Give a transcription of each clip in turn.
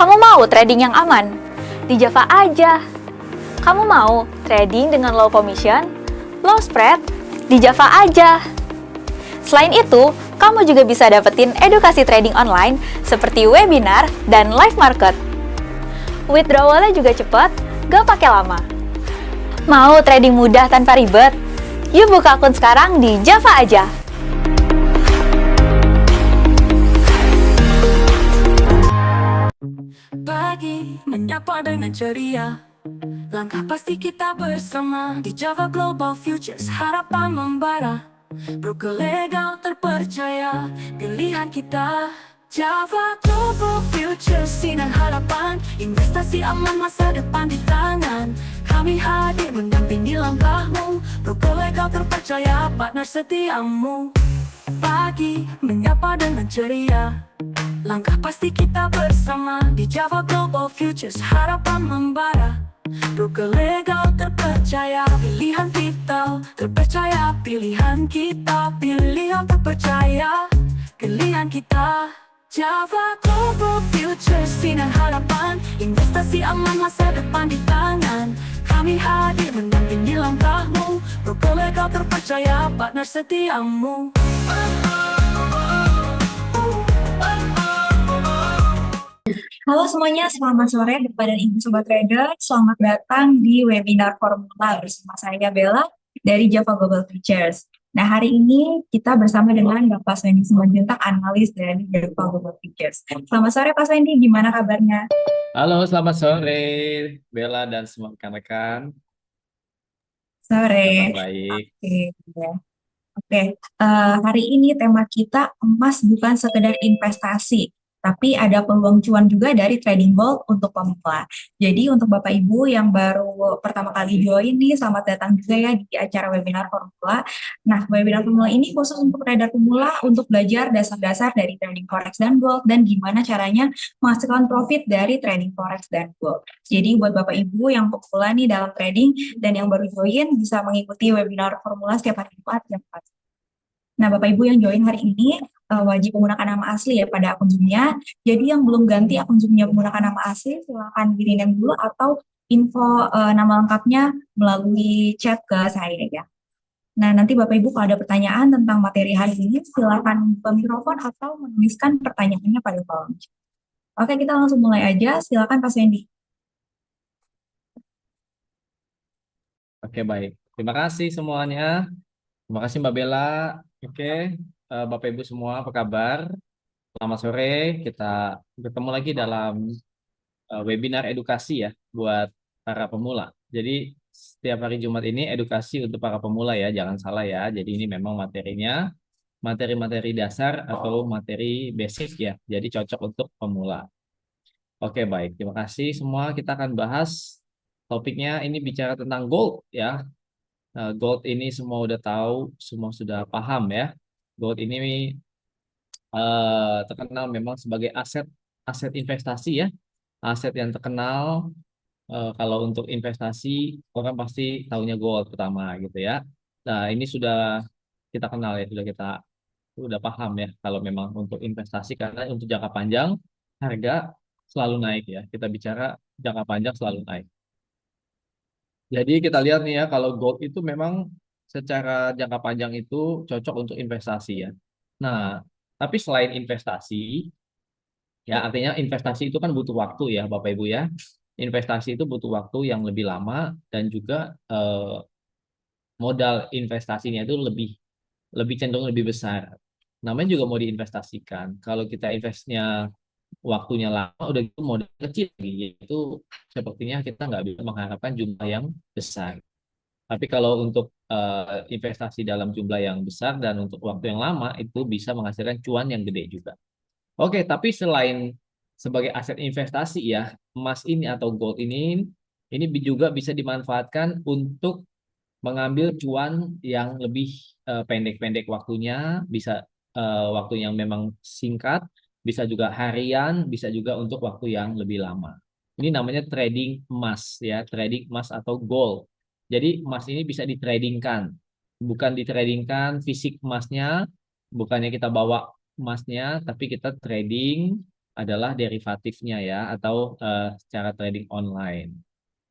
Kamu mau trading yang aman? Di Java aja. Kamu mau trading dengan low commission, low spread? Di Java aja. Selain itu, kamu juga bisa dapetin edukasi trading online seperti webinar dan live market. Withdrawalnya juga cepat, gak pakai lama. Mau trading mudah tanpa ribet? Yuk buka akun sekarang di Java aja. Pagi menyapa dengan ceria, langkah pasti kita bersama di Java Global Futures, harapan membara. Broker legal terpercaya, pilihan kita Java Global Futures, sinar harapan, investasi aman, masa depan di tangan. Kami hadir mendampingi langkahmu, broker legal terpercaya, partner setiamu. Pagi menyapa dengan ceria, langkah pasti kita bersama di Java Global Futures, harapan membara. Broker legal terpercaya, pilihan vital terpercaya, pilihan kita, pilihan terpercaya, pilihan kita. Java Global Futures, sinar harapan, investasi aman, masa depan di tangan. Kami hadir mendampingi langkahmu, broker legal terpercaya, partner setiamu. Halo semuanya, selamat sore Bapak dan Ibu Sobat Trader. Selamat datang di webinar Formula bersama saya Bella dari Java Global Futures. Nah, hari ini kita bersama dengan Bapak Swendi Simanjuntak, analis dari Java Global Futures. Selamat sore Pak Swendi, gimana kabarnya? Halo, selamat sore Bella dan semua rekan-rekan. Kabar Sore. baik. Oke, ya. Oke, hari ini tema kita emas bukan sekedar investasi, tapi ada peluang cuan juga dari trading gold untuk pemula. Jadi untuk Bapak Ibu yang baru pertama kali join nih, selamat datang juga ya di acara webinar Formula. Nah, webinar Formula ini khusus untuk trader pemula untuk belajar dasar-dasar dari trading forex dan gold dan gimana caranya menghasilkan profit dari trading forex dan gold. Jadi buat Bapak Ibu yang pemula nih dalam trading dan yang baru join bisa mengikuti webinar Formula setiap hari Jumat jam 4. Nah, Bapak Ibu yang join hari ini wajib menggunakan nama asli ya pada akun Zoom-nya. Jadi yang belum ganti akun Zoom-nya menggunakan nama asli, silakan di-rename dulu atau info nama lengkapnya melalui chat ke saya ya. Nah, nanti Bapak Ibu kalau ada pertanyaan tentang materi hari ini, silakan buka mikrofon atau menuliskan pertanyaannya pada kolom chat. Oke, kita langsung mulai aja. Silakan Pak Sandy. Oke, baik. Terima kasih semuanya. Terima kasih Mbak Bella. Oke, Bapak Ibu semua, apa kabar? Selamat sore. Kita bertemu lagi dalam webinar edukasi ya buat para pemula. Jadi setiap hari Jumat ini edukasi untuk para pemula ya, jangan salah ya. Jadi ini memang materinya materi-materi dasar atau materi basic ya. Jadi cocok untuk pemula. Oke, baik. Terima kasih semua. Kita akan bahas topiknya ini bicara tentang gold ya. Nah, gold ini semua udah tahu, semua sudah paham ya. Gold ini terkenal memang sebagai aset aset investasi ya. Aset yang terkenal kalau untuk investasi orang pasti tahunya gold pertama gitu ya. Nah, ini sudah kita kenal ya, sudah paham ya kalau memang untuk investasi karena untuk jangka panjang harga selalu naik ya. Kita bicara jangka panjang selalu naik. Jadi kita lihat nih ya kalau gold itu memang secara jangka panjang itu cocok untuk investasi ya. Nah, tapi selain investasi ya artinya investasi itu kan butuh waktu ya Bapak Ibu ya. Investasi itu butuh waktu yang lebih lama dan juga modal investasinya itu lebih lebih cenderung lebih besar. Namanya juga mau diinvestasikan. Kalau kita investnya waktunya lama, udah gitu modal kecil lagi, itu sepertinya kita nggak bisa mengharapkan jumlah yang besar. Tapi kalau untuk investasi dalam jumlah yang besar dan untuk waktu yang lama, itu bisa menghasilkan cuan yang gede juga. Oke, tapi selain sebagai aset investasi ya, emas ini atau gold ini juga bisa dimanfaatkan untuk mengambil cuan yang lebih pendek-pendek waktunya, bisa waktu yang memang singkat, bisa juga harian, bisa juga untuk waktu yang lebih lama. Ini namanya trading emas ya, trading emas atau gold. Jadi emas ini bisa ditradingkan, bukan ditradingkan fisik emasnya, bukannya kita bawa emasnya, tapi kita trading adalah derivatifnya ya, atau secara trading online.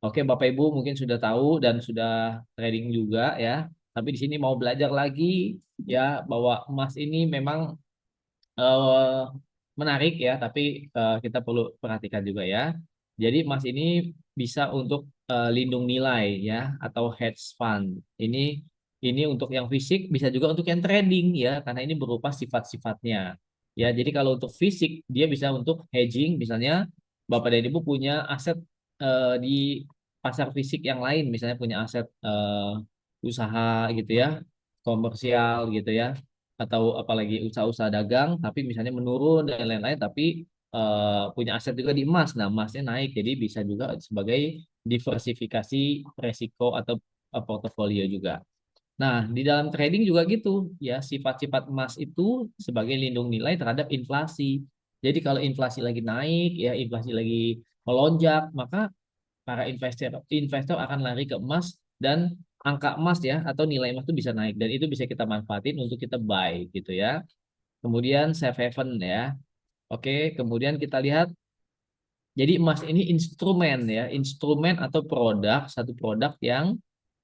Oke, Bapak Ibu mungkin sudah tahu dan sudah trading juga ya. Tapi di sini mau belajar lagi ya bahwa emas ini memang eh, menarik ya, tapi kita perlu perhatikan juga ya. Jadi emas ini bisa untuk lindung nilai ya atau hedge fund. Ini untuk yang fisik, bisa juga untuk yang trading ya, karena ini berupa sifat-sifatnya. Ya, jadi kalau untuk fisik dia bisa untuk hedging, misalnya Bapak dan Ibu punya aset di pasar fisik yang lain, misalnya punya aset usaha gitu ya, komersial gitu ya, atau apalagi usaha-usaha dagang tapi misalnya menurun dan lain-lain, tapi punya aset juga di emas. Nah, emasnya naik jadi bisa juga sebagai diversifikasi resiko atau portofolio juga. Nah, di dalam trading juga gitu ya, sifat-sifat emas itu sebagai lindung nilai terhadap inflasi. Jadi kalau inflasi lagi naik ya, inflasi lagi melonjak, maka para investor investor akan lari ke emas, dan angka emas ya atau nilai emas itu bisa naik dan itu bisa kita manfaatin untuk kita buy gitu ya. Kemudian safe haven ya. Oke, kemudian kita lihat jadi emas ini instrumen ya, instrumen atau produk, satu produk yang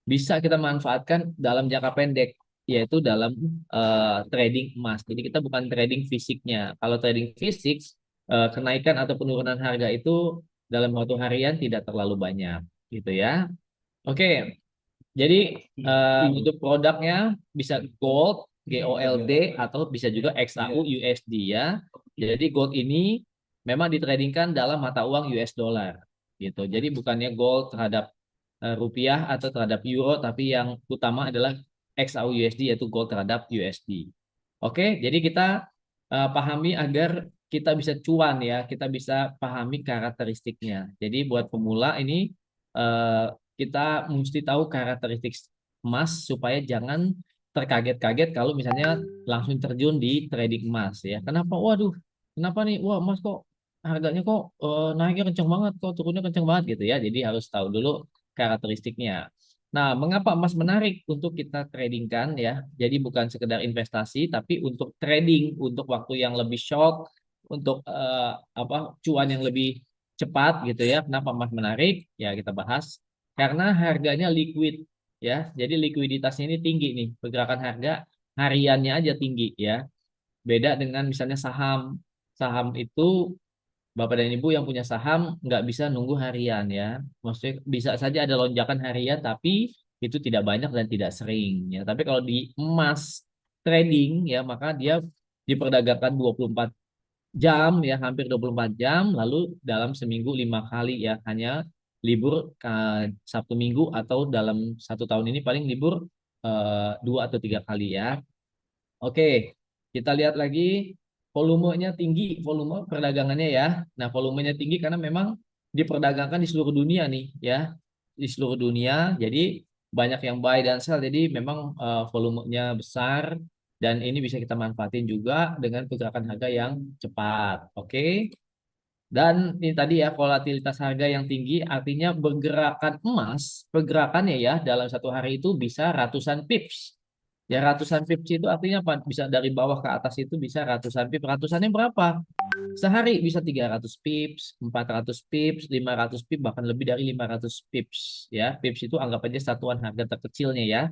bisa kita manfaatkan dalam jangka pendek, yaitu dalam trading emas. Jadi kita bukan trading fisiknya. Kalau trading fisik, kenaikan atau penurunan harga itu dalam waktu harian tidak terlalu banyak, gitu ya. Oke, jadi untuk produknya bisa gold, GOLD, atau bisa juga XAU USD ya. Jadi gold ini memang ditradingkan dalam mata uang US dollar gitu. Jadi bukannya gold terhadap rupiah atau terhadap euro, tapi yang utama adalah XAU USD yaitu gold terhadap USD. Oke, jadi kita pahami agar kita bisa cuan ya, kita bisa pahami karakteristiknya. Jadi buat pemula ini eh, kita mesti tahu karakteristik emas supaya jangan terkaget-kaget kalau misalnya langsung terjun di trading emas ya. Kenapa? Waduh, kenapa nih? Wah, emas kok harganya kok naiknya kenceng banget, kok turunnya kenceng banget gitu ya. Jadi harus tahu dulu karakteristiknya. Nah, mengapa emas menarik untuk kita tradingkan ya? Jadi bukan sekedar investasi, tapi untuk trading, untuk waktu yang lebih short, untuk cuan yang lebih cepat gitu ya. Kenapa emas menarik? Ya kita bahas. Karena harganya liquid ya. Jadi likuiditasnya ini tinggi nih. Pergerakan harga hariannya aja tinggi ya. Beda dengan misalnya saham. Saham itu Bapak dan Ibu yang punya saham nggak bisa nunggu harian ya. Maksudnya bisa saja ada lonjakan harian tapi itu tidak banyak dan tidak sering ya. Tapi kalau di emas trading ya maka dia diperdagangkan 24 jam ya, hampir 24 jam, lalu dalam seminggu 5 kali ya, hanya libur Sabtu Minggu, atau dalam 1 tahun ini paling libur 2 atau 3 kali ya. Oke, kita lihat lagi volumenya tinggi, volume perdagangannya ya. Nah, volumenya tinggi karena memang diperdagangkan di seluruh dunia nih ya, di seluruh dunia. Jadi banyak yang buy dan sell. Jadi memang volumenya besar dan ini bisa kita manfaatin juga dengan pergerakan harga yang cepat. Oke. Dan ini tadi ya, volatilitas harga yang tinggi artinya pergerakan emas, pergerakannya ya dalam satu hari itu bisa ratusan pips. Ya, ratusan pips itu artinya apa? Bisa dari bawah ke atas itu bisa ratusan pips. Ratusannya berapa? Sehari bisa 300 pips, 400 pips, 500 pips, bahkan lebih dari 500 pips. Ya, pips itu anggap aja satuan harga terkecilnya ya.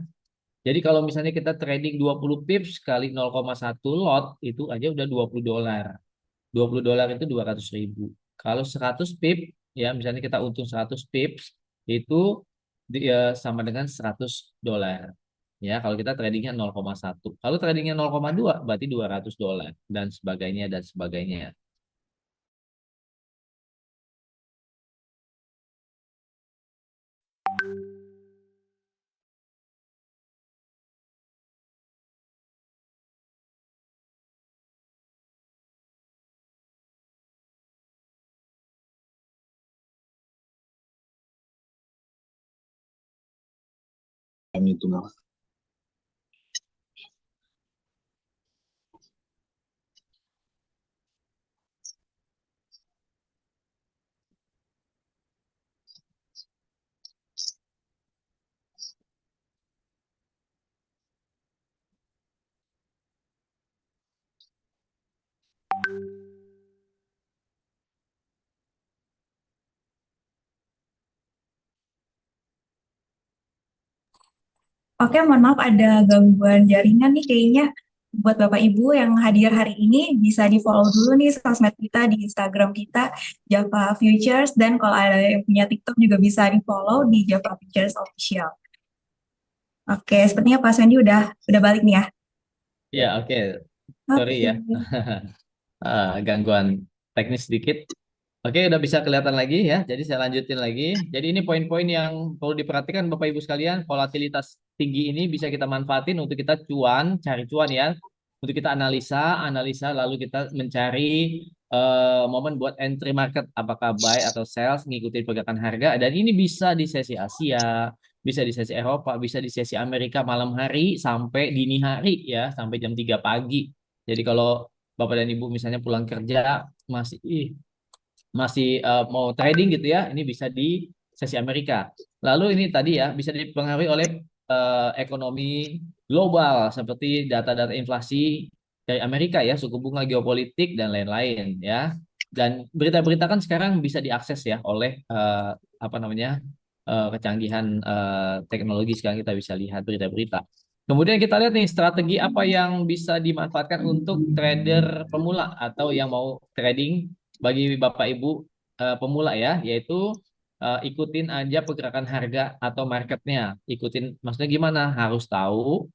Jadi kalau misalnya kita trading 20 pips kali 0,1 lot, itu aja udah $20. $20 itu 200.000. Kalau 100 pip, ya misalnya kita untung 100 pips, itu sama dengan $100. Ya, kalau kita tradingnya 0,1. Kalau tradingnya 0,2 berarti $200 dan sebagainya dan sebagainya. Oke, mohon maaf ada gangguan jaringan nih kayaknya. Buat Bapak Ibu yang hadir hari ini bisa di-follow dulu nih sosmed kita di Instagram kita Java Futures, dan kalau ada yang punya TikTok juga bisa di-follow di Java Futures Official. Oke, sepertinya Pak Sandy udah balik nih ya. Ya, oke. Sorry Oke. ya. Gangguan teknis sedikit. Oke, udah bisa kelihatan lagi ya. Jadi saya lanjutin lagi. Jadi ini poin-poin yang perlu diperhatikan Bapak Ibu sekalian. Volatilitas tinggi ini bisa kita manfaatin untuk kita cuan, cari cuan ya. Untuk kita analisa lalu kita mencari momen buat entry market, apakah buy atau sell, ngikutin pergerakan harga. Dan ini bisa di sesi Asia, bisa di sesi Eropa, bisa di sesi Amerika malam hari sampai dini hari ya, sampai jam 3 pagi. Jadi kalau Bapak dan Ibu misalnya pulang kerja masih mau trading gitu ya, ini bisa di sesi Amerika. Lalu ini tadi ya bisa dipengaruhi oleh ekonomi global seperti data-data inflasi dari Amerika ya, suku bunga geopolitik dan lain-lain ya. Dan berita-berita kan sekarang bisa diakses ya oleh apa namanya kecanggihan teknologi, sekarang kita bisa lihat berita-berita. Kemudian kita lihat nih strategi apa yang bisa dimanfaatkan untuk trader pemula atau yang mau trading bagi Bapak Ibu pemula ya, yaitu ikutin aja pergerakan harga atau marketnya. Ikutin, maksudnya gimana? Harus tahu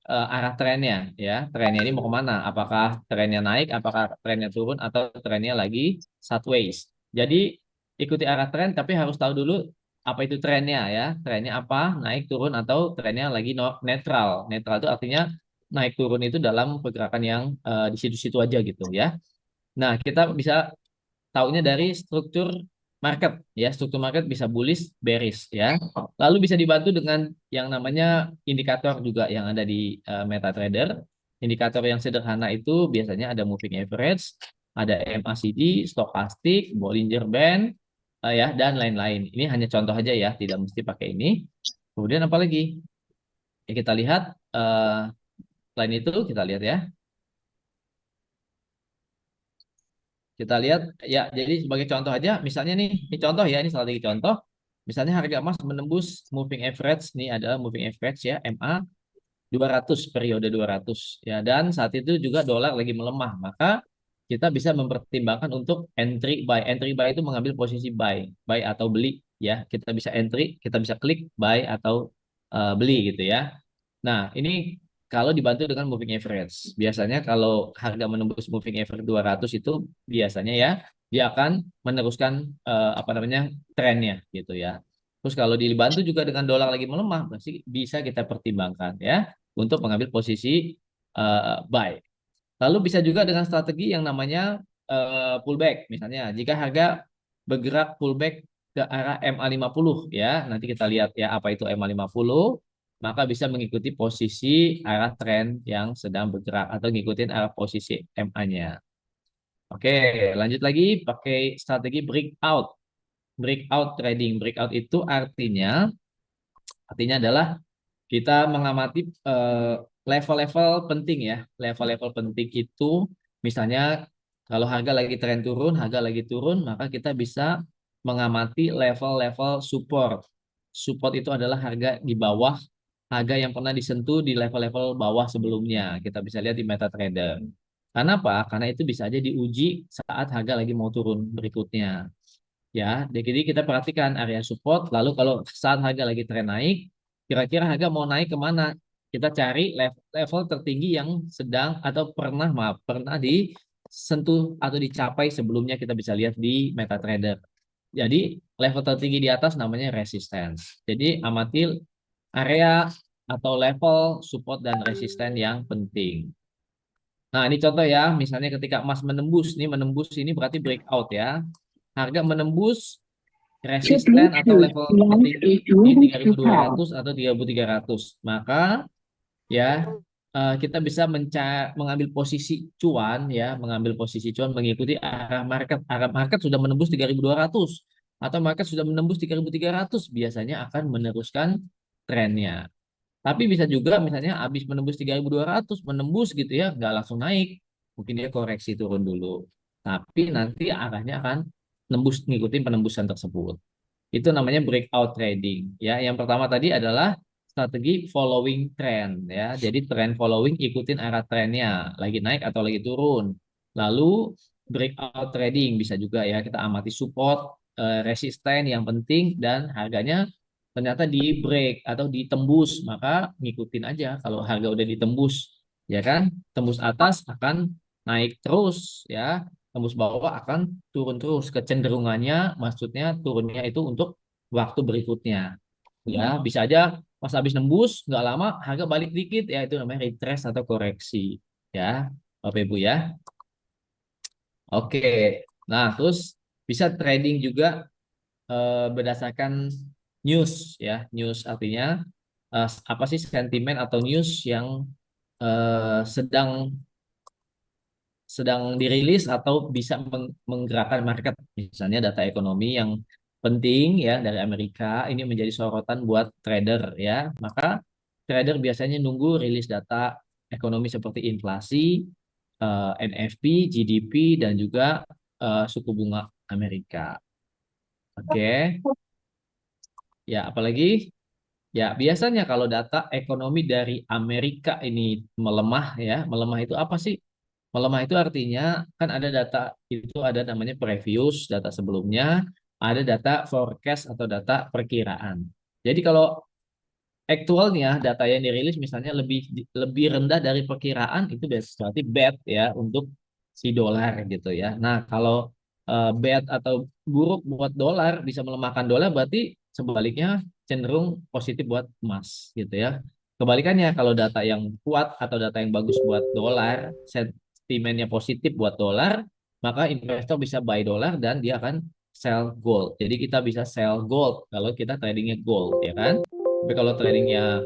arah trennya ya. Trennya ini mau kemana? Apakah trennya naik, apakah trennya turun, atau trennya lagi sideways. Jadi ikuti arah tren, tapi harus tahu dulu apa itu trennya ya. Trennya apa? Naik, turun, atau trennya lagi netral. Netral itu artinya naik turun itu dalam pergerakan yang di situ-situ aja gitu ya. Nah, kita bisa taunya dari struktur market ya. Struktur market bisa bullish, bearish ya. Lalu bisa dibantu dengan yang namanya indikator juga yang ada di MetaTrader. Indikator yang sederhana itu biasanya ada moving average, ada MACD, stokastik, Bollinger Band ya, dan lain-lain. Ini hanya contoh aja ya, tidak mesti pakai ini. Kemudian apa lagi? Ya, kita lihat selain itu kita lihat ya. Kita lihat ya, jadi sebagai contoh aja, misalnya nih, ini contoh ya, ini strategi contoh. Misalnya harga emas menembus moving average, nih adalah moving average ya, MA 200, periode 200 ya, dan saat itu juga dolar lagi melemah, maka kita bisa mempertimbangkan untuk entry buy. Entry buy itu mengambil posisi buy atau beli ya. Kita bisa entry, kita bisa klik buy atau beli gitu ya. Nah, ini kalau dibantu dengan moving average. Biasanya kalau harga menembus moving average 200 itu biasanya ya dia akan meneruskan apa namanya trennya gitu ya. Terus kalau dibantu juga dengan dolar lagi melemah, pasti bisa kita pertimbangkan ya untuk mengambil posisi buy. Lalu bisa juga dengan strategi yang namanya pullback. Misalnya jika harga bergerak pullback ke arah MA50 ya, nanti kita lihat ya apa itu MA50, maka bisa mengikuti posisi arah tren yang sedang bergerak atau ngikutin arah posisi MA-nya. Oke, lanjut lagi pakai strategi breakout. Breakout trading. Breakout itu artinya adalah kita mengamati level-level penting ya. Level-level penting itu misalnya kalau harga lagi tren turun, harga lagi turun, maka kita bisa mengamati level-level support. Support itu adalah harga di bawah harga yang pernah disentuh di level-level bawah sebelumnya. Kita bisa lihat di MetaTrader. Karena apa? Karena itu bisa aja diuji saat harga lagi mau turun berikutnya. Ya, jadi kita perhatikan area support, lalu kalau saat harga lagi tren naik, kira-kira harga mau naik kemana? Kita cari level tertinggi yang sedang atau pernah disentuh atau dicapai sebelumnya, kita bisa lihat di MetaTrader. Jadi level tertinggi di atas namanya resistance. Jadi amati area atau level support dan resisten yang penting. Nah, ini contoh ya, misalnya ketika emas menembus ini berarti breakout ya. Harga menembus resisten atau level tertinggi di 3.200 atau 3.300. Maka ya kita bisa mengambil posisi cuan ya, mengambil posisi cuan mengikuti arah market. Arah market sudah menembus 3.200 atau market sudah menembus 3.300, biasanya akan meneruskan trennya. Tapi bisa juga misalnya habis menembus 3.200, menembus gitu ya, nggak langsung naik. Mungkin dia koreksi turun dulu. Tapi nanti arahnya akan ngikutin penembusan tersebut. Itu namanya breakout trading. Ya, yang pertama tadi adalah strategi following trend ya. Jadi trend following, ikutin arah trennya, lagi naik atau lagi turun. Lalu breakout trading bisa juga ya, kita amati support, resisten yang penting, dan harganya ternyata di break atau ditembus, maka ngikutin aja. Kalau harga udah ditembus, ya kan, tembus atas akan naik terus ya, tembus bawah akan turun terus. Kecenderungannya, maksudnya turunnya itu untuk waktu berikutnya. Ya, bisa aja pas habis nembus nggak lama harga balik dikit, ya itu namanya retrace atau koreksi ya, Bapak Ibu ya. Oke. Nah, terus bisa trading juga berdasarkan news ya. News artinya apa sih sentimen atau news yang sedang dirilis atau bisa menggerakkan market. Misalnya data ekonomi yang penting ya dari Amerika ini menjadi sorotan buat trader ya. Maka trader biasanya nunggu rilis data ekonomi seperti inflasi, NFP, GDP, dan juga suku bunga Amerika. Oke. Ya, apalagi ya biasanya kalau data ekonomi dari Amerika ini melemah ya. Melemah itu apa sih? Melemah itu artinya kan ada data, itu ada namanya previous, data sebelumnya, ada data forecast atau data perkiraan. Jadi kalau aktualnya data yang dirilis misalnya lebih lebih rendah dari perkiraan, itu berarti bad ya untuk si dolar gitu ya. Nah, kalau bad atau buruk buat dolar, bisa melemahkan dolar, berarti sebaliknya cenderung positif buat emas gitu ya. Kebalikannya, kalau data yang kuat atau data yang bagus buat dolar, sentimennya positif buat dolar, maka investor bisa buy dolar dan dia akan sell gold. Jadi kita bisa sell gold kalau kita tradingnya gold ya kan. Tapi kalau tradingnya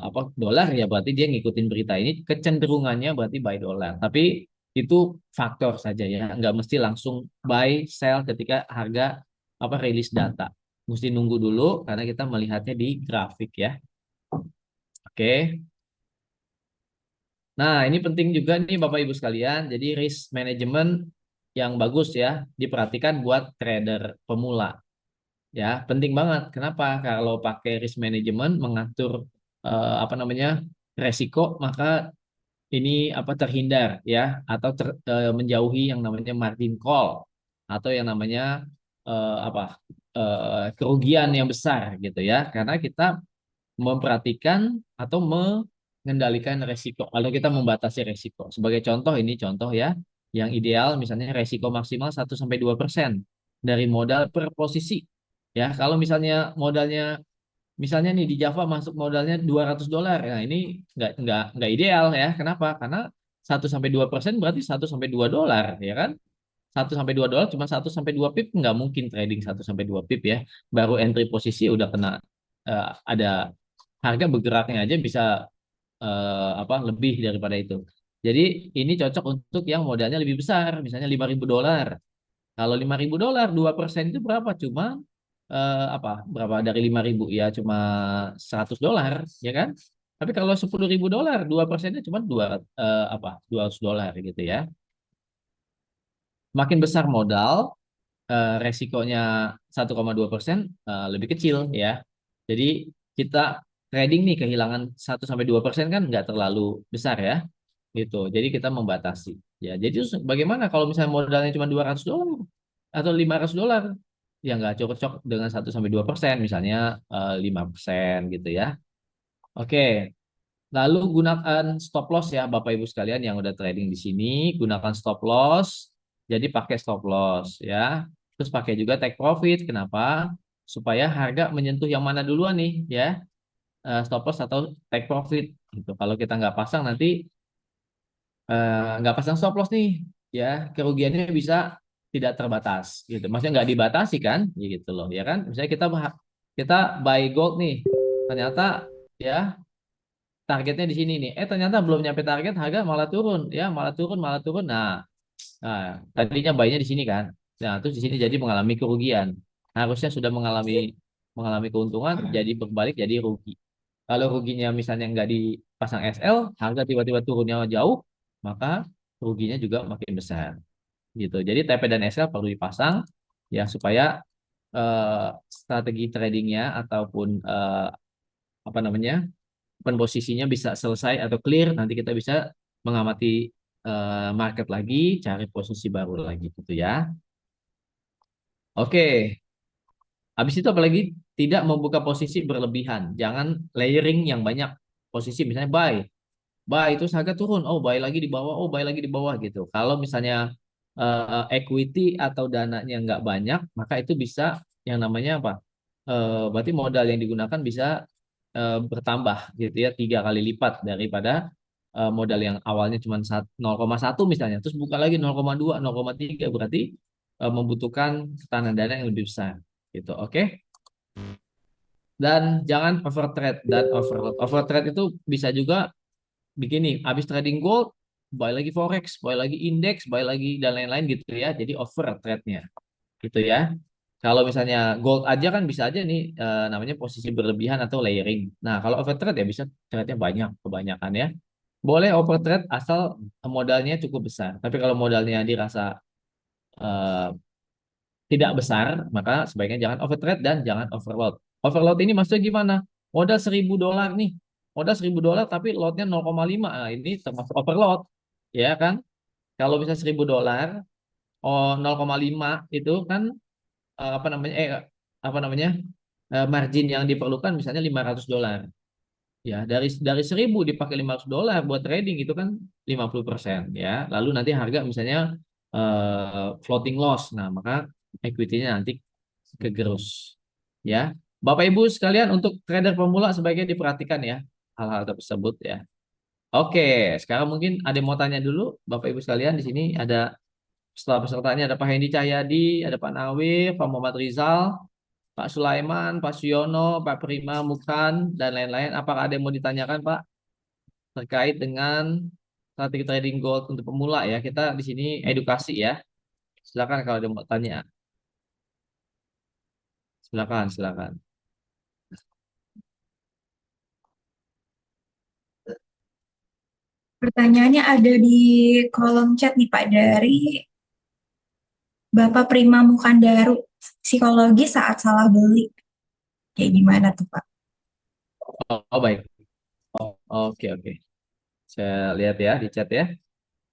apa dolar, ya berarti dia ngikutin berita ini, kecenderungannya berarti buy dolar. Tapi itu faktor saja ya, nggak mesti langsung buy sell ketika harga apa rilis data. Mesti nunggu dulu karena kita melihatnya di grafik ya. Oke. Nah, ini penting juga nih Bapak Ibu sekalian. Jadi risk management yang bagus ya diperhatikan buat trader pemula. Ya, penting banget. Kenapa? Kalau pakai risk management mengatur apa namanya? Resiko, maka ini apa terhindar ya, atau menjauhi yang namanya margin call atau yang namanya apa? Kerugian yang besar gitu ya. Karena kita memperhatikan atau mengendalikan resiko. Kalau kita membatasi resiko. Sebagai contoh, ini contoh ya, yang ideal misalnya resiko maksimal 1-2% dari modal per posisi. Ya, kalau misalnya modalnya, misalnya nih di Java masuk modalnya $200. Nah, ini nggak ideal ya. Kenapa? Karena 1-2% berarti $1-2 ya kan? 1-2 dolar cuma 1-2 pip, nggak mungkin trading 1-2 pip ya. Baru entry posisi udah kena ada harga bergeraknya aja bisa apa lebih daripada itu. Jadi ini cocok untuk yang modalnya lebih besar, misalnya $5.000. Kalau $5.000 2% itu berapa? Cuma apa? Berapa dari 5.000 ya? Cuma $100 ya kan? Tapi kalau $10.000 2%-nya cuma apa? $200 gitu ya. Makin besar modal, resikonya 1,2% lebih kecil ya. Jadi kita trading nih kehilangan 1-2% kan nggak terlalu besar ya. Gitu. Jadi kita membatasi. Ya, jadi bagaimana kalau misalnya modalnya cuma $200 atau $500? Ya nggak cocok dengan 1-2%, misalnya 5% gitu ya. Oke. Lalu gunakan stop loss ya Bapak Ibu sekalian yang udah trading di sini, gunakan stop loss. Jadi pakai stop loss ya. Terus pakai juga take profit. Kenapa? Supaya harga menyentuh yang mana duluan nih ya. Stop loss atau take profit gitu. Kalau kita nggak pasang nanti nggak pasang stop loss nih ya, kerugiannya bisa tidak terbatas gitu. Maksudnya nggak dibatasi kan, ya gitu loh ya kan. Misalnya kita buy gold nih, ternyata ya targetnya di sini nih. Ternyata belum nyampe target, harga malah turun ya, malah turun, malah turun. Nah, tadinya buy-nya di sini kan. Nah, terus di sini jadi mengalami kerugian. Harusnya sudah mengalami mengalami keuntungan, jadi berbalik jadi rugi. Kalau ruginya misalnya nggak dipasang SL, harga tiba-tiba turunnya jauh, maka ruginya juga makin besar. Gitu. Jadi TP dan SL perlu dipasang ya supaya strategi tradingnya ataupun apa namanya, open posisinya bisa selesai atau clear, nanti kita bisa mengamati market lagi, cari posisi baru lagi gitu ya. Oke, habis itu apalagi tidak membuka posisi berlebihan, jangan layering yang banyak posisi, misalnya buy terus harga turun, oh buy lagi di bawah, oh buy lagi di bawah gitu. Kalau misalnya equity atau dananya nggak banyak, maka itu bisa yang namanya apa? Berarti modal yang digunakan bisa bertambah gitu ya, 3 kali lipat daripada modal yang awalnya cuma 0,1 misalnya, terus buka lagi 0,2, 0,3, berarti membutuhkan tekanan dana yang lebih besar gitu. Oke. Dan jangan overtrade dan overload. Overtrade itu bisa juga begini, habis trading gold, buy lagi forex, buy lagi indeks, buy lagi dan lain-lain gitu ya. Jadi over trade-nya gitu ya. Kalau misalnya gold aja kan bisa aja nih namanya posisi berlebihan atau layering. Nah, kalau over trade ya bisa trade-nya banyak, kebanyakan ya. Boleh over trade asal modalnya cukup besar. Tapi kalau modalnya dirasa eh, tidak besar, maka sebaiknya jangan over trade dan jangan overload. Overload ini maksudnya gimana? Modal $1.000 nih. Modal $1.000 tapi lotnya 0,5. Nah, ini termasuk overload. Ya kan? Kalau bisa $1.000, oh 0,5 itu kan apa namanya apa namanya? Margin yang diperlukan misalnya $500. Ya, dari 1.000 dipakai $500 buat trading itu kan 50% ya. Lalu nanti harga misalnya floating loss. Nah, maka equity-nya nanti kegerus. Ya. Bapak Ibu sekalian, untuk trader pemula sebaiknya diperhatikan ya hal-hal tersebut ya. Oke, sekarang mungkin ada yang mau tanya dulu Bapak Ibu sekalian. Di sini ada setelah pesertanya ada Pak Hendi Cahyadi, ada Pak Nawir, Pak Muhammad Rizal, Pak Sulaiman, Pak Suyono, Pak Prima, Mukhan, dan lain-lain. Apakah ada yang mau ditanyakan, Pak, terkait dengan strategi trading gold untuk pemula ya? Kita di sini edukasi ya. Silakan kalau ada yang mau tanya. Silakan, silakan. Pertanyaannya ada di kolom chat nih Pak dari Bapak Prima Mukandaru. Psikologi saat salah beli. Kayak gimana tuh Pak? Oh, baik. Oke, oke. Saya lihat ya di chat ya.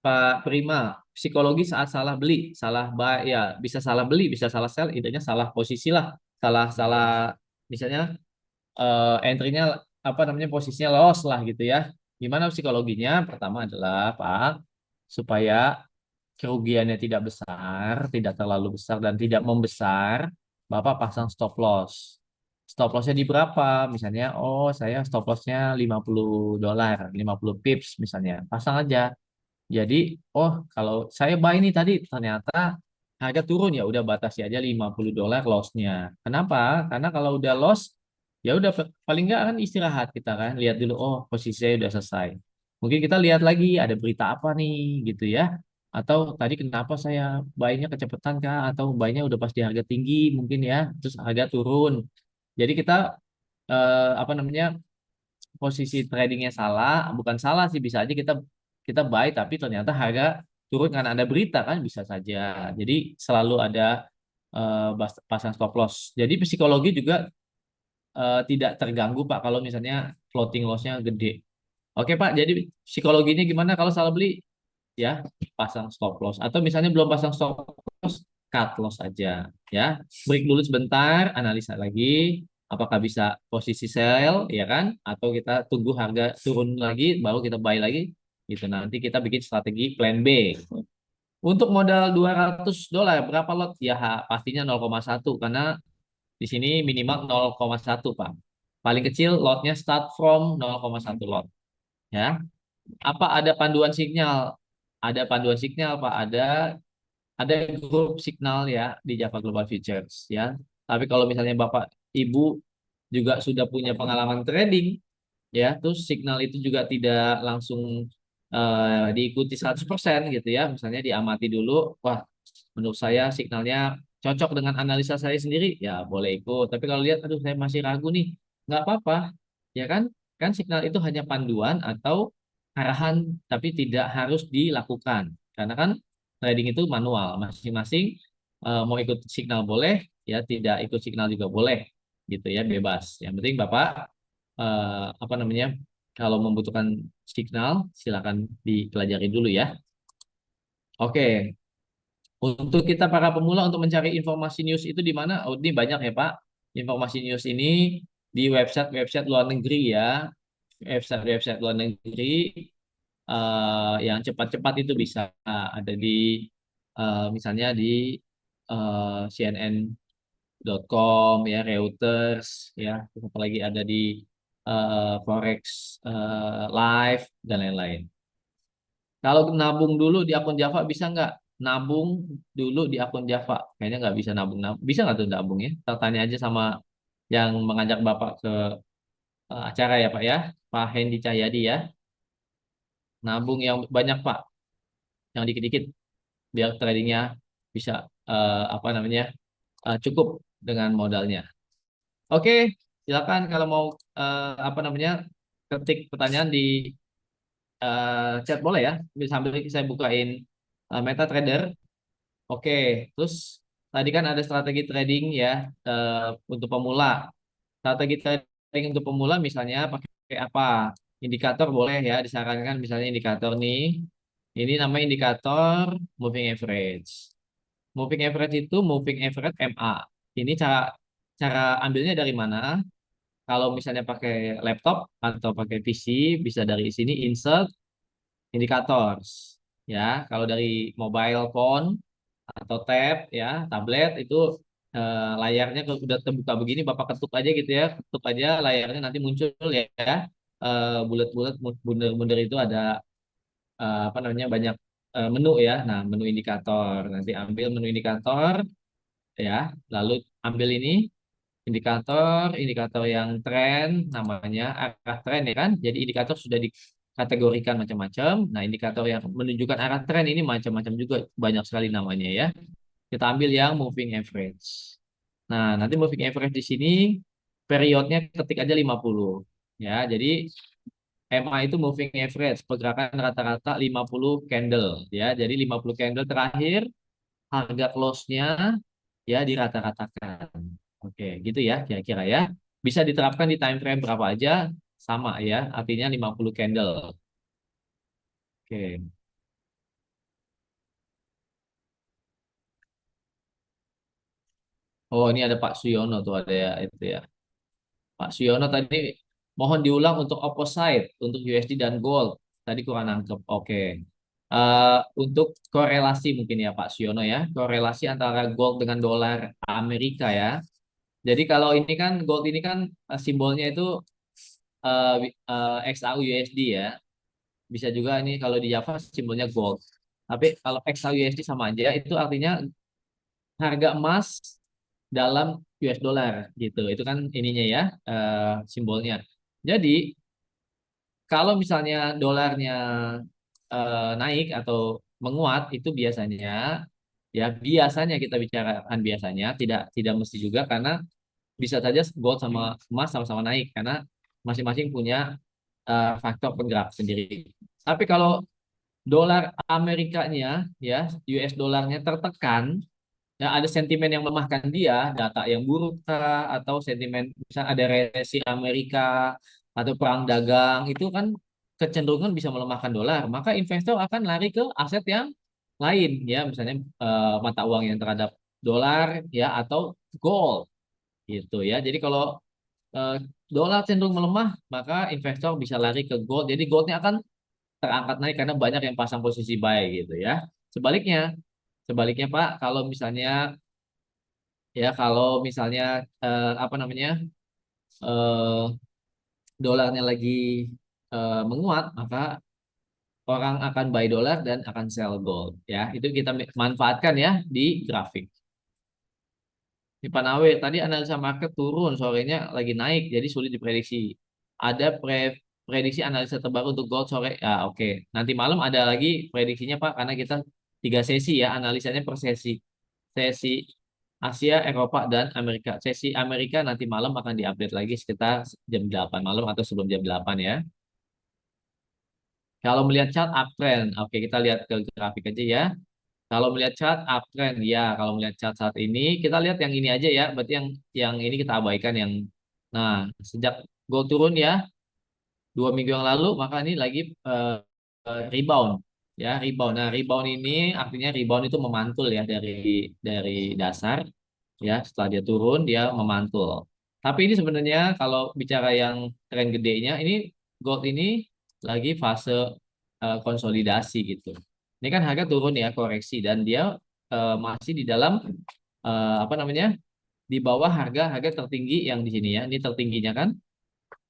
Pak Prima, psikologi saat salah beli, salah buy, ya bisa salah beli, bisa salah sell, intinya salah posisi lah, salah salah misalnya entry-nya apa namanya posisinya loss lah gitu ya. Gimana psikologinya? Pertama adalah Pak, supaya kerugiannya tidak besar, tidak terlalu besar dan tidak membesar, Bapak pasang stop loss. Stop lossnya di berapa? Misalnya, oh saya stop lossnya $50, 50 pips misalnya. Pasang aja. Jadi, oh kalau saya buy ini tadi ternyata harga turun, ya udah batasi aja $50 lossnya. Kenapa? Karena kalau udah loss, ya udah paling nggak kan istirahat kita kan, lihat dulu, oh posisi saya udah selesai. Mungkin kita lihat lagi ada berita apa nih gitu ya. Atau tadi kenapa saya buy-nya kecepatan kah? Atau buy-nya udah pas di harga tinggi mungkin ya, terus harga turun. Jadi kita apa namanya, posisi tradingnya salah, bukan salah sih, bisa aja kita kita buy tapi ternyata harga turun karena ada berita kan, bisa saja. Jadi selalu ada pasang stop loss. Jadi psikologi juga tidak terganggu Pak kalau misalnya floating loss-nya gede. Oke Pak, jadi psikologinya gimana kalau salah beli? Ya, pasang stop loss. Atau misalnya belum pasang stop loss, cut loss aja. Ya, break dulu sebentar, analisa lagi. Apakah bisa posisi sell, ya kan? Atau kita tunggu harga turun lagi, baru kita buy lagi. Gitu. Nanti kita bikin strategi plan B. Untuk modal $200, berapa lot? Ya, pastinya 0,1 karena di sini minimal 0,1 Pak. Paling kecil lotnya start from 0,1 lot. Ya. Apa ada panduan sinyal? Ada panduan sinyal Pak. Ada grup signal ya di Java Global Futures ya. Tapi kalau misalnya Bapak Ibu juga sudah punya pengalaman trading ya, terus signal itu juga tidak langsung diikuti 100% gitu ya. Misalnya diamati dulu, wah menurut saya signalnya cocok dengan analisa saya sendiri, ya boleh ikut. Tapi kalau lihat, aduh saya masih ragu nih, nggak apa-apa, ya kan? Kan signal itu hanya panduan atau arahan, tapi tidak harus dilakukan. Karena kan trading itu manual, masing-masing mau ikut signal boleh, ya tidak ikut signal juga boleh, gitu ya, bebas. Yang penting Bapak apa namanya, kalau membutuhkan signal silakan dipelajari dulu ya. Oke, untuk kita para pemula untuk mencari informasi news itu di mana? Oh, ini banyak ya Pak. Informasi news ini di website-website luar negeri ya. Website-website luar negeri yang cepat-cepat itu bisa ada di misalnya di CNN.com ya, Reuters ya, terus apalagi ada di Forex Live dan lain-lain. Kalau nabung dulu di akun Java bisa nggak? Nabung dulu di akun Java. Kayaknya nggak bisa nabung. Bisa nggak tuh nabung ya? Kita tanya aja sama yang mengajak Bapak ke acara ya Pak ya. Pak Hendy Cahyadi ya. Nabung yang banyak Pak. Yang dikit-dikit. Biar tradingnya bisa apa namanya cukup dengan modalnya. Oke, silakan kalau mau apa namanya ketik pertanyaan di chat boleh ya. Sambil saya bukain MetaTrader. Oke, terus tadi kan ada strategi trading ya untuk pemula. Strategi trading untuk pemula misalnya pakai apa? Indikator boleh ya, disarankan misalnya indikator nih. Ini namanya indikator moving average. Moving average itu moving average MA. Ini cara cara ambilnya dari mana? Kalau misalnya pakai laptop atau pakai PC bisa dari sini insert indicators. Ya, kalau dari mobile phone atau tab ya tablet itu layarnya kalau udah terbuka begini Bapak ketuk aja gitu ya, ketuk aja layarnya nanti muncul ya bulat-bulat bundar-bundar itu ada apa namanya banyak menu ya. Nah, menu indikator nanti ambil menu indikator ya, lalu ambil ini indikator yang tren namanya arah tren ya kan. Jadi indikator sudah dikategorikan macam-macam. Nah, indikator yang menunjukkan arah tren ini macam-macam juga, banyak sekali namanya ya. Kita ambil yang moving average. Nah, nanti moving average di sini periodnya ketik aja 50. Ya, jadi MA itu moving average, pergerakan rata-rata 50 candle ya. Jadi 50 candle terakhir harga close-nya ya dirata-ratakan. Oke, gitu ya kira-kira ya. Bisa diterapkan di time frame berapa aja sama ya, artinya 50 candle. Oke. Oh, ini ada Pak Suyono tuh ada ya itu ya. Pak Suyono tadi mohon diulang untuk opposite untuk USD dan gold. Tadi kurang nangkep. Oke. Untuk korelasi mungkin ya Pak Suyono ya. Korelasi antara gold dengan dolar Amerika ya. Jadi kalau ini kan gold ini kan simbolnya itu XAU USD ya. Bisa juga ini kalau di Java simbolnya gold. Tapi kalau XAU USD sama aja itu artinya harga emas dalam US dollar gitu. Itu kan ininya ya simbolnya. Jadi kalau misalnya dolarnya naik atau menguat itu biasanya kita bicarakan biasanya tidak tidak mesti juga karena bisa saja gold sama emas sama-sama naik karena masing-masing punya faktor penggerak sendiri. Tapi kalau dolar Amerikanya ya US dolarnya tertekan ya ada sentimen yang melemahkan dia, data yang buruk kah, atau sentimen misalnya ada resesi Amerika atau perang dagang itu kan kecenderungan bisa melemahkan dolar, maka investor akan lari ke aset yang lain ya, misalnya mata uang yang terhadap dolar ya atau gold gitu ya. Jadi kalau eh, dolar cenderung melemah, maka investor bisa lari ke gold. Jadi goldnya akan terangkat naik karena banyak yang pasang posisi buy gitu ya. Sebaliknya, sebaliknya Pak, kalau misalnya apa namanya eh, dolarnya lagi menguat, maka orang akan buy dolar dan akan sell gold. Ya, itu kita manfaatkan ya di grafik. Di Panawe tadi analisa market turun, sorenya lagi naik, jadi sulit diprediksi. Ada prediksi analisa terbaru untuk gold sore. Ya, oke. Nanti malam ada lagi prediksinya Pak, karena kita 3 sesi ya, analisanya per sesi. Sesi Asia, Eropa, dan Amerika. Sesi Amerika nanti malam akan diupdate lagi sekitar jam 8 malam atau sebelum jam 8 ya. Kalau melihat chart uptrend, oke kita lihat ke grafik aja ya. Kalau melihat chart uptrend, ya kalau melihat chart saat ini, kita lihat yang ini aja ya. Berarti yang ini kita abaikan yang, nah sejak gold turun ya 2 minggu yang lalu, maka ini lagi rebound ya, rebound. Nah, rebound ini artinya rebound itu memantul ya dari dasar ya, setelah dia turun dia memantul. Tapi ini sebenarnya kalau bicara yang tren gedenya, ini gold ini lagi fase konsolidasi gitu. Ini kan harga turun ya, koreksi, dan dia masih di dalam apa namanya, di bawah harga tertinggi yang di sini ya. Ini tertingginya kan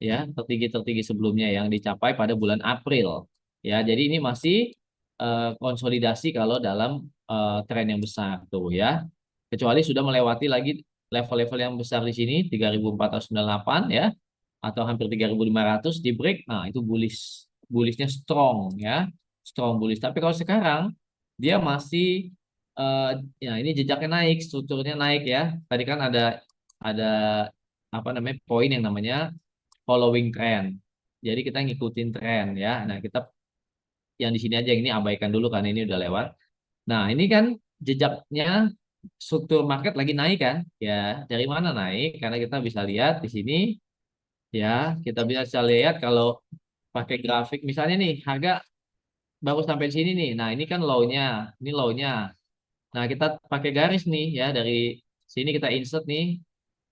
ya, tertinggi sebelumnya yang dicapai pada bulan April ya. Jadi ini masih konsolidasi kalau dalam tren yang besar tuh ya. Kecuali sudah melewati lagi level-level yang besar di sini 3.498 ya, atau hampir 3.500 di break. Nah, itu bullish. Bullishnya strong ya. Strong bullish. Tapi kalau sekarang dia masih ya ini jejaknya naik, strukturnya naik ya. Tadi kan ada apa namanya, poin yang namanya following trend. Jadi kita ngikutin tren ya. Nah, kita yang di sini aja, yang ini abaikan dulu karena ini udah lewat. Nah, ini kan jejaknya struktur market lagi naik kan? Ya, dari mana naik? Karena kita bisa lihat di sini ya, kita bisa lihat kalau pakai grafik misalnya nih, harga baru sampai di sini nih. Nah, ini kan low-nya, ini low-nya. Nah, kita pakai garis nih ya, dari sini kita insert nih,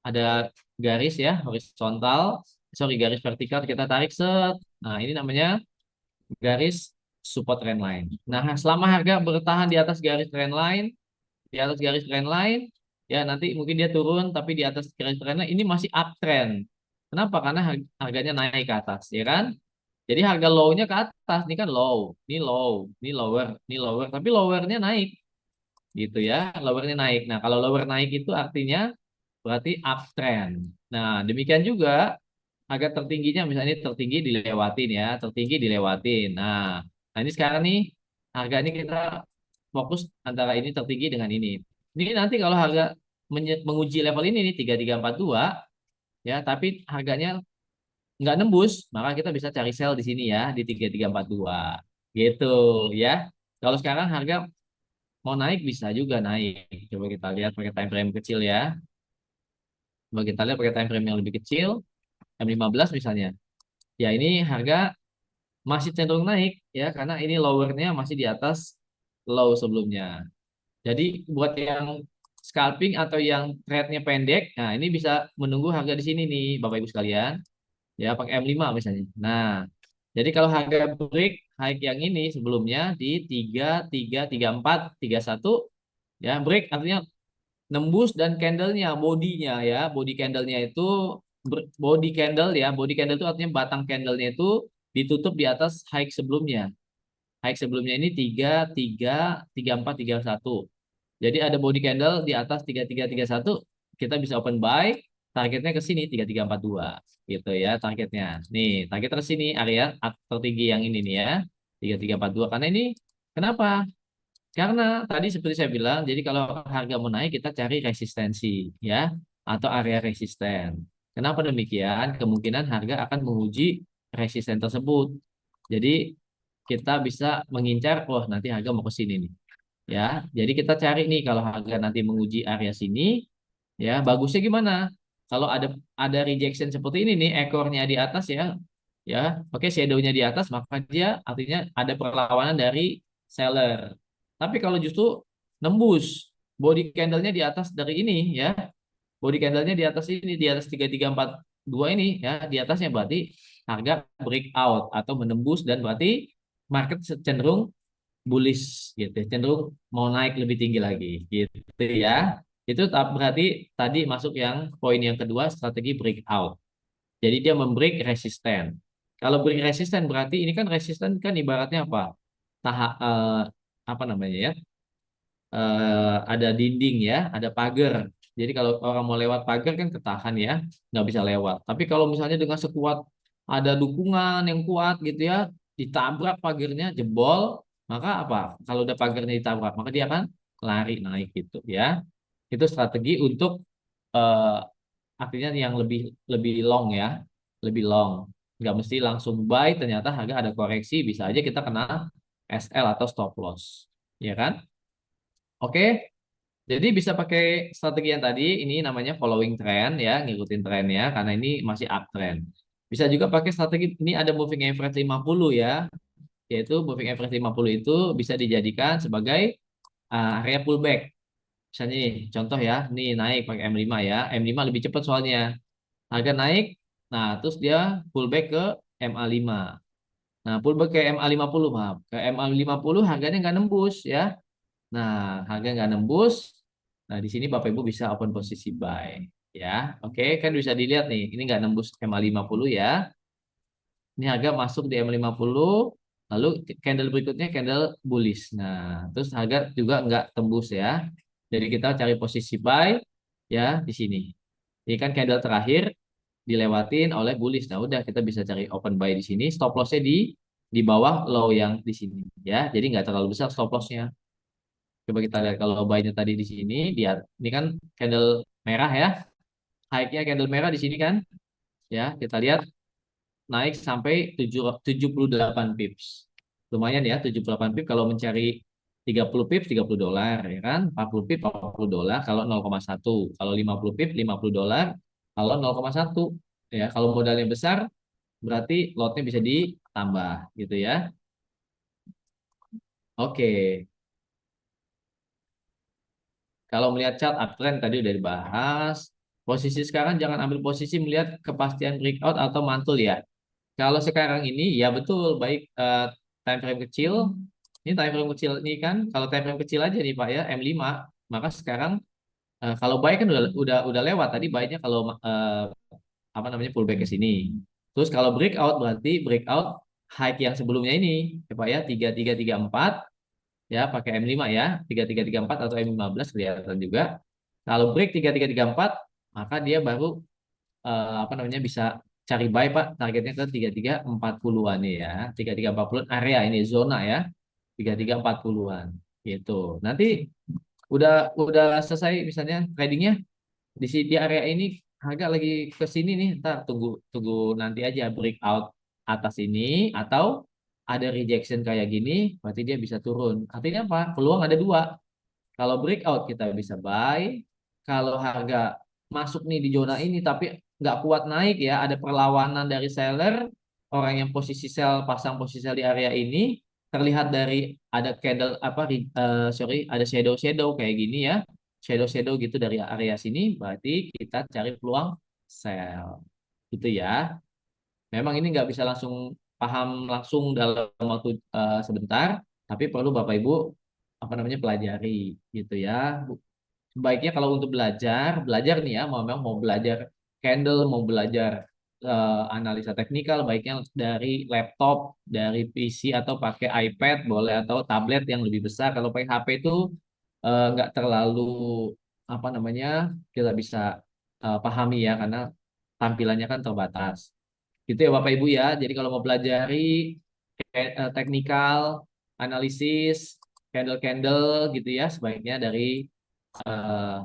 ada garis ya, horizontal, sorry, garis vertikal kita tarik set. Nah, ini namanya garis support trend line. Nah, selama harga bertahan di atas garis trend line, di atas garis trend line, ya nanti mungkin dia turun, tapi di atas garis trend line ini masih uptrend. Kenapa? Karena harganya naik ke atas, ya kan? Jadi harga low-nya ke atas, ini kan low, ini lower, tapi lower-nya naik, gitu ya, lower-nya naik. Nah, kalau lower naik itu artinya berarti uptrend. Nah, demikian juga harga tertingginya, misalnya ini tertinggi dilewatin ya, tertinggi dilewatin. Nah, ini sekarang nih harga ini kita fokus antara ini tertinggi dengan ini. Ini nanti kalau harga menguji level ini nih 3342 ya, tapi harganya nggak nembus, maka kita bisa cari sell di sini ya di 3342 gitu ya. Kalau sekarang harga mau naik bisa juga naik. Coba kita lihat pakai time frame kecil ya. Coba kita lihat pakai time frame yang lebih kecil, M15 misalnya. Ya, ini harga masih cenderung naik ya, karena ini lowernya masih di atas low sebelumnya. Jadi buat yang scalping atau yang trade-nya pendek, nah ini bisa menunggu harga di sini nih Bapak Ibu sekalian. Ya, pakai M5 misalnya. Nah, jadi kalau harga break high yang ini sebelumnya di 333431 ya, break artinya nembus, dan candlenya, bodinya ya, body candlenya itu body candle ya, body candle itu artinya batang candlenya itu ditutup di atas high sebelumnya. High sebelumnya ini 333431. Jadi ada body candle di atas 3331, kita bisa open buy, targetnya ke sini 3342 gitu ya, targetnya. Nih, target ke sini, area tertinggi yang ini nih ya, 3342. Karena ini kenapa? Karena tadi seperti saya bilang, jadi kalau harga mau naik kita cari resistensi ya, atau area resisten. Kenapa demikian? Kemungkinan harga akan menguji resisten tersebut. Jadi kita bisa mengincar, oh nanti harga mau ke sini nih. Ya, jadi kita cari nih kalau harga nanti menguji area sini, ya bagusnya gimana? Kalau ada rejection seperti ini nih, ekornya di atas ya, ya, oke, shadownya di atas, maka dia artinya ada perlawanan dari seller. Tapi kalau justru nembus body candlenya di atas dari ini ya, body candlenya di atas ini, di atas 3342 ini ya, di atasnya berarti harga breakout atau menembus, dan berarti market cenderung bullish gitu, cenderung mau naik lebih tinggi lagi gitu ya. Itu berarti tadi masuk yang poin yang kedua, strategi breakout. Jadi dia membreak resisten. Kalau break resisten berarti ini kan resisten kan ibaratnya apa? Apa namanya ya? Ada dinding ya, ada pagar. Jadi kalau orang mau lewat pagar kan ketahan ya, nggak bisa lewat. Tapi kalau misalnya dengan sekuat ada dukungan yang kuat gitu ya, ditabrak pagarnya jebol, maka apa? Kalau udah pagarnya ditabrak, maka dia akan lari naik gitu ya. Itu strategi untuk eh, artinya yang lebih lebih long ya, lebih long. Nggak mesti langsung buy, ternyata harga ada koreksi, bisa aja kita kena SL atau stop loss, ya kan? Oke, jadi bisa pakai strategi yang tadi, ini namanya following trend ya, ngikutin trennya karena ini masih uptrend. Bisa juga pakai strategi, ini ada moving average 50 ya, yaitu moving average 50 itu bisa dijadikan sebagai area pullback. Misalnya nih, contoh ya, nih naik pakai M5 ya, M5 lebih cepat soalnya. Harga naik, nah terus dia pullback ke MA5. Nah, pullback ke MA50, maaf. Ke MA50 harganya nggak nembus ya. Nah, harga nggak nembus. Nah, di sini Bapak Ibu bisa open posisi buy. Ya, oke, kan bisa dilihat nih, ini nggak nembus MA50 ya. Ini harga masuk di M50, lalu candle berikutnya candle bullish. Nah, terus harga juga nggak tembus ya. Jadi kita cari posisi buy ya di sini. Ini kan candle terakhir dilewatin oleh bullish. Nah, udah kita bisa cari open buy di sini. Stop lossnya di bawah low yang di sini ya. Jadi nggak terlalu besar stop lossnya. Coba kita lihat kalau buy-nya tadi di sini, dia ini kan candle merah ya. High-nya candle merah di sini kan. Ya, kita lihat naik sampai 78 pips. Lumayan ya, 78 pips kalau mencari 30 pips $30 ya kan, 40 pips $40 kalau 0,1, kalau 50 pips $50 kalau 0,1 ya. Kalau modalnya besar berarti lotnya bisa ditambah gitu ya. Oke. Kalau melihat chart uptrend tadi udah dibahas. Posisi sekarang jangan ambil posisi melihat kepastian breakout atau mantul ya. Kalau sekarang ini ya betul, baik time frame kecil. Ini time frame kecil ini kan, kalau time frame kecil aja nih Pak ya, M5. Maka sekarang kalau buy kan udah lewat tadi buy-nya, kalau apa namanya pullback ke sini. Terus kalau breakout berarti breakout high yang sebelumnya ini ya Pak ya, 3334 ya, pakai M5 ya, 3334 atau M15 kelihatan juga. Kalau break 3334 maka dia baru apa namanya bisa cari buy Pak, targetnya ke 3340-an nih ya. 3340-an area ini zona ya. 3340-an gitu. Nanti udah selesai misalnya tradingnya di area ini, harga lagi ke sini nih, ntar tunggu tunggu nanti aja breakout atas ini atau ada rejection kayak gini, berarti dia bisa turun. Artinya apa? Peluang ada dua. Kalau breakout kita bisa buy. Kalau harga masuk nih di zona ini tapi nggak kuat naik ya, ada perlawanan dari seller, orang yang posisi sell pasang posisi sell di area ini, terlihat dari ada candle apa sorry, ada shadow shadow kayak gini ya, shadow shadow gitu dari area sini, berarti kita cari peluang sell gitu ya. Memang ini nggak bisa langsung paham langsung dalam waktu sebentar, tapi perlu Bapak Ibu apa namanya pelajari gitu ya. Sebaiknya kalau untuk belajar nih ya, memang mau belajar candle, mau belajar analisa teknikal, baiknya dari laptop, dari PC atau pakai iPad boleh, atau tablet yang lebih besar. Kalau pakai HP itu nggak terlalu apa namanya kita bisa pahami ya, karena tampilannya kan terbatas. Gitu ya Bapak Ibu ya. Jadi kalau mau pelajari teknikal, analisis, candle-candle gitu ya, sebaiknya dari eh,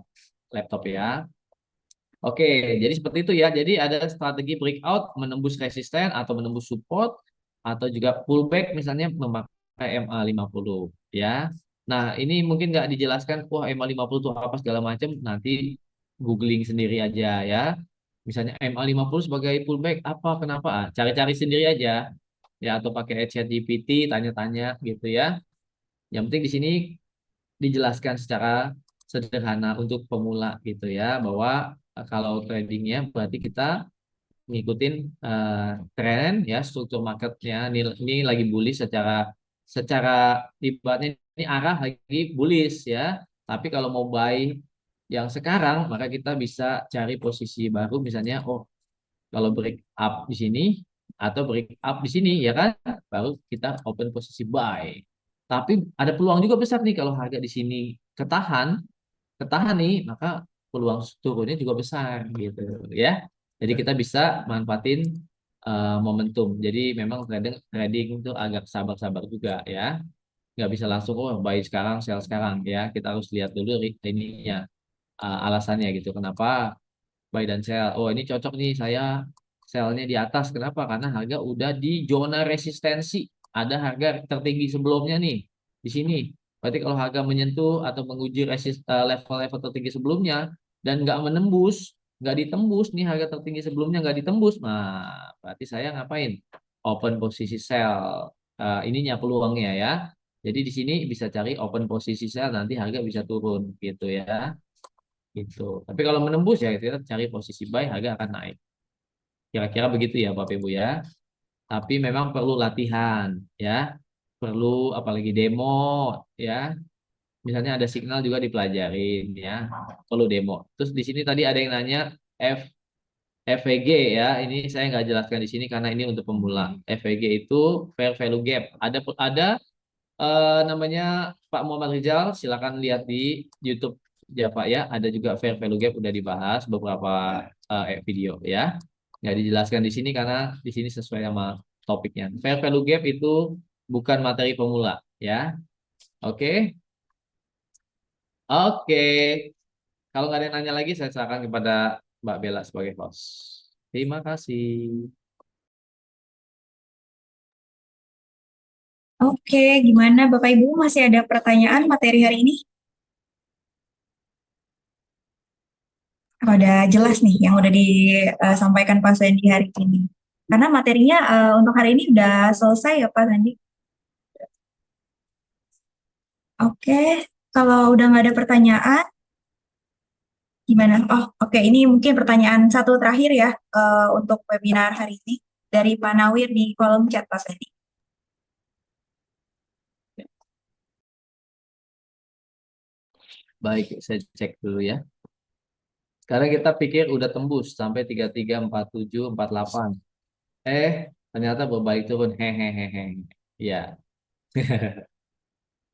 laptop ya. Oke, jadi seperti itu ya. Jadi ada strategi breakout menembus resisten atau menembus support, atau juga pullback misalnya memakai MA50 ya. Nah, ini mungkin nggak dijelaskan, wah MA50 itu apa segala macam, nanti googling sendiri aja ya. Misalnya MA50 sebagai pullback apa, kenapa? Cari-cari sendiri aja ya, atau pakai ChatGPT tanya-tanya gitu ya. Yang penting di sini dijelaskan secara sederhana untuk pemula gitu ya, bahwa kalau tradingnya berarti kita ngikutin tren ya, struktur marketnya ini lagi bullish, secara secara ibaratnya ini arah lagi bullish ya. Tapi kalau mau buy yang sekarang, maka kita bisa cari posisi baru, misalnya oh kalau break up di sini atau break up di sini ya kan, baru kita open posisi buy. Tapi ada peluang juga besar nih kalau harga di sini ketahan, ketahan nih, maka peluang turunnya juga besar gitu ya. Jadi kita bisa manfaatin momentum. Jadi memang trading trading itu agak sabar-sabar juga ya. Nggak bisa langsung oh buy sekarang, sell sekarang ya. Kita harus lihat dulu ininya, alasannya gitu. Kenapa buy dan sell? Oh ini cocok nih saya sellnya di atas. Kenapa? Karena harga udah di zona resistensi. Ada harga tertinggi sebelumnya nih di sini. Berarti kalau harga menyentuh atau menguji level-level tertinggi sebelumnya dan nggak menembus, nggak ditembus nih, harga tertinggi sebelumnya nggak ditembus. Nah, berarti saya ngapain? Open posisi sell. Ininya peluangnya ya. Jadi di sini bisa cari open posisi sell, nanti harga bisa turun gitu ya. Gitu. Tapi kalau menembus ya kita cari posisi buy, harga akan naik. Kira-kira begitu ya Bapak Ibu ya. Tapi memang perlu latihan ya. Perlu apalagi demo ya. Misalnya ada signal juga dipelajarin ya. Perlu demo. Terus di sini tadi ada yang nanya F FVG ya. Ini saya nggak jelaskan di sini karena ini untuk pemula. FVG itu fair value gap. Ada namanya Pak Muhammad Rizal, silakan lihat di YouTube Java ya. Ada juga fair value gap udah dibahas beberapa video ya. Nggak dijelaskan di sini karena di sini sesuai sama topiknya. Fair value gap itu bukan materi pemula ya. Oke. Oke. Kalau nggak ada yang nanya lagi, saya serahkan kepada Mbak Bella sebagai host. Terima kasih. Oke, gimana Bapak Ibu masih ada pertanyaan materi hari ini? Udah jelas nih yang udah disampaikan Pak Sandy hari ini. Karena materinya untuk hari ini udah selesai ya Pak Sandy. Oke, kalau udah nggak ada pertanyaan, gimana? Oh, oke. Ini mungkin pertanyaan satu terakhir ya untuk webinar hari ini dari Pak Nawir di kolom chat Pak Sandy. Baik, saya cek dulu ya. Karena kita pikir udah tembus sampai 33, 47, 48. Ternyata berbalik turun. Hehehe. Ya.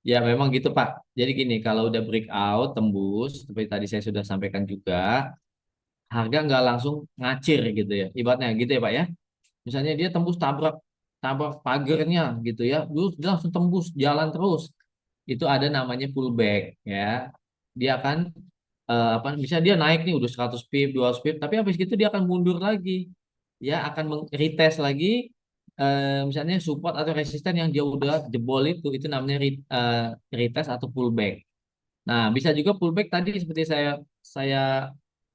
Ya, memang gitu, Pak. Jadi gini, kalau udah breakout, tembus, seperti tadi saya sudah sampaikan juga, harga nggak langsung ngacir gitu ya. Ibaratnya gitu ya, Pak ya. Misalnya dia tembus tabrak tabrak pagernya gitu ya. Terus dia langsung tembus, jalan terus. Itu ada namanya pullback ya. Dia akan apa bisa dia naik nih udah 100 pip, 200 pip, tapi habis itu dia akan mundur lagi. Ya akan retest lagi misalnya support atau resisten yang dia udah jebol itu namanya retest atau pullback. Nah, bisa juga pullback tadi seperti saya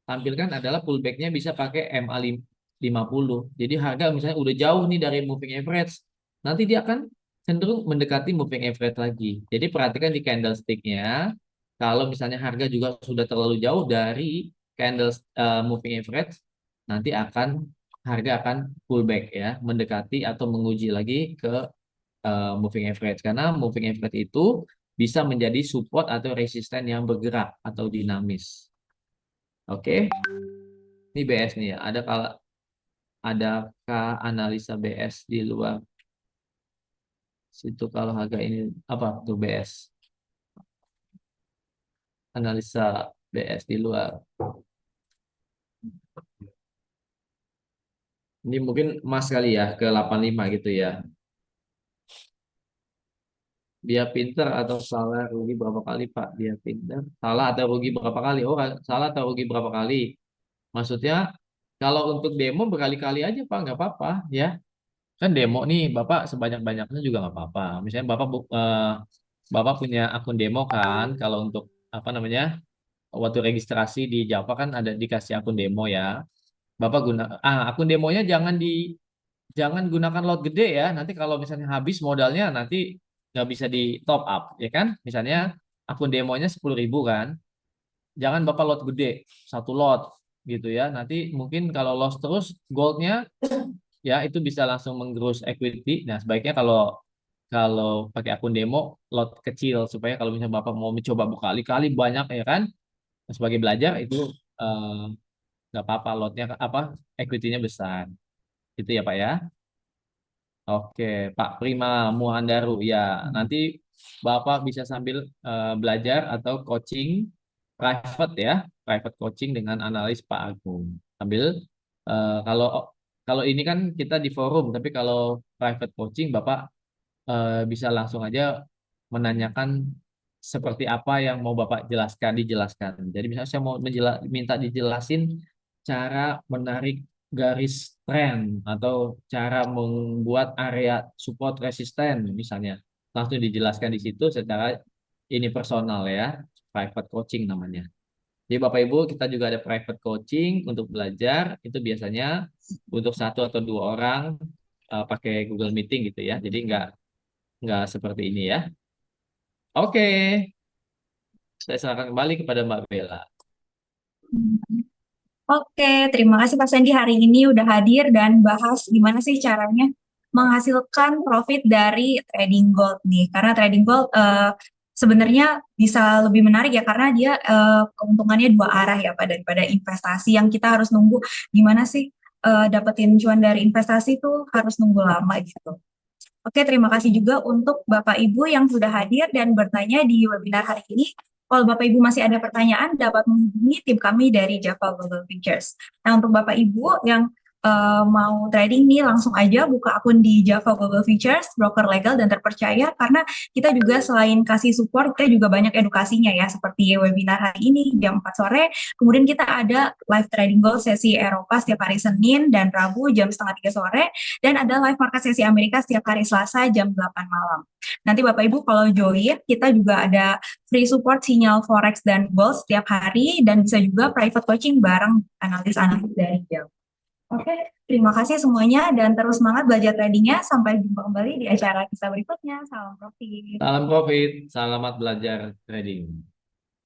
tampilkan adalah pullbacknya bisa pakai MA50. Jadi harga misalnya udah jauh nih dari moving average, nanti dia akan cenderung mendekati moving average lagi. Jadi perhatikan di candlestick-nya, kalau misalnya harga juga sudah terlalu jauh dari candle moving average, nanti harga akan pullback ya, mendekati atau menguji lagi ke moving average. Karena moving average itu bisa menjadi support atau resisten yang bergerak atau dinamis. Oke, ini BS nih ya. Adakah analisa BS di luar situ kalau harga ini apa tuh BS? Analisa BS di luar. Ini mungkin emas kali ya ke 85 gitu ya. Dia pinter atau salah rugi berapa kali Pak? Dia pinter, salah atau rugi berapa kali? Oh, salah atau rugi berapa kali? Maksudnya kalau untuk demo berkali-kali aja Pak, nggak apa-apa ya. Kan demo nih Bapak sebanyak-banyaknya juga nggak apa-apa. Misalnya Bapak punya akun demo kan, kalau untuk apa namanya waktu registrasi di Java kan ada dikasih akun demo ya. Akun demonya jangan gunakan lot gede ya. Nanti kalau misalnya habis modalnya nanti nggak bisa di top up ya kan. Misalnya akun demonya 10.000 kan. Jangan Bapak lot gede, satu lot gitu ya. Nanti mungkin kalau loss terus goldnya ya itu bisa langsung menggerus equity. Nah, sebaiknya kalau kalau pakai akun demo lot kecil supaya kalau misalnya Bapak mau mencoba berkali-kali banyak ya kan sebagai belajar itu eh, nggak apa-apa lotnya apa equity-nya besar. Gitu ya Pak ya. Oke, Pak Prima Muhandaru. Ya, nanti Bapak bisa sambil belajar atau coaching private ya, private coaching dengan analis Pak Agung. Sambil kalau kalau ini kan kita di forum, tapi kalau private coaching Bapak bisa langsung aja menanyakan seperti apa yang mau Bapak dijelaskan. Jadi misalnya saya mau minta dijelasin cara menarik garis tren atau cara membuat area support resisten misalnya. Langsung dijelaskan di situ secara ini personal ya, private coaching namanya. Jadi Bapak Ibu, kita juga ada private coaching untuk belajar. Itu biasanya untuk 1 atau 2 orang pakai Google Meeting gitu ya. Jadi nggak seperti ini ya. Oke, saya serahkan kembali kepada Mbak Bella. Oke, terima kasih Pak Sandy hari ini udah hadir dan bahas gimana sih caranya menghasilkan profit dari trading gold nih. Karena trading gold sebenarnya bisa lebih menarik ya karena dia keuntungannya dua arah ya Pak daripada investasi yang kita harus nunggu gimana sih dapetin cuan dari investasi tuh harus nunggu lama gitu. Oke, terima kasih juga untuk Bapak Ibu yang sudah hadir dan bertanya di webinar hari ini. Kalau Bapak Ibu masih ada pertanyaan, dapat menghubungi tim kami dari Java Global Ventures. Nah, untuk Bapak Ibu yang mau trading nih, langsung aja buka akun di Java Global Ventures, broker legal dan terpercaya, karena kita juga selain kasih support, kita juga banyak edukasinya ya, seperti webinar hari ini jam 4 sore, kemudian kita ada live trading gold sesi Eropa setiap hari Senin dan Rabu jam setengah 3 sore, dan ada live market sesi Amerika setiap hari Selasa jam 8 malam. Nanti Bapak Ibu kalau join, kita juga ada free support sinyal Forex dan Gold setiap hari, dan bisa juga private coaching bareng analis-analis dari Java. Oke, terima kasih semuanya, dan terus semangat belajar tradingnya. Sampai jumpa kembali di acara kita berikutnya. Salam profit. Salam profit, selamat belajar trading.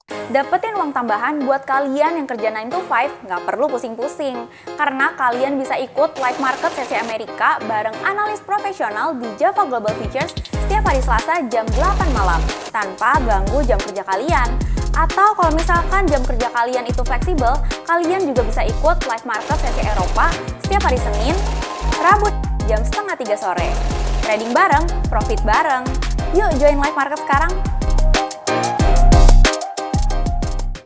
Dapetin uang tambahan buat kalian yang kerja 9 to 5, nggak perlu pusing-pusing. Karena kalian bisa ikut live market sesi Amerika bareng analis profesional di Java Global Ventures setiap hari Selasa jam 8 malam, tanpa ganggu jam kerja kalian. Atau kalau misalkan jam kerja kalian itu fleksibel, kalian juga bisa ikut live market sesi Eropa setiap hari Senin, Rabu jam setengah 3 sore. Trading bareng, profit bareng. Yuk join live market sekarang.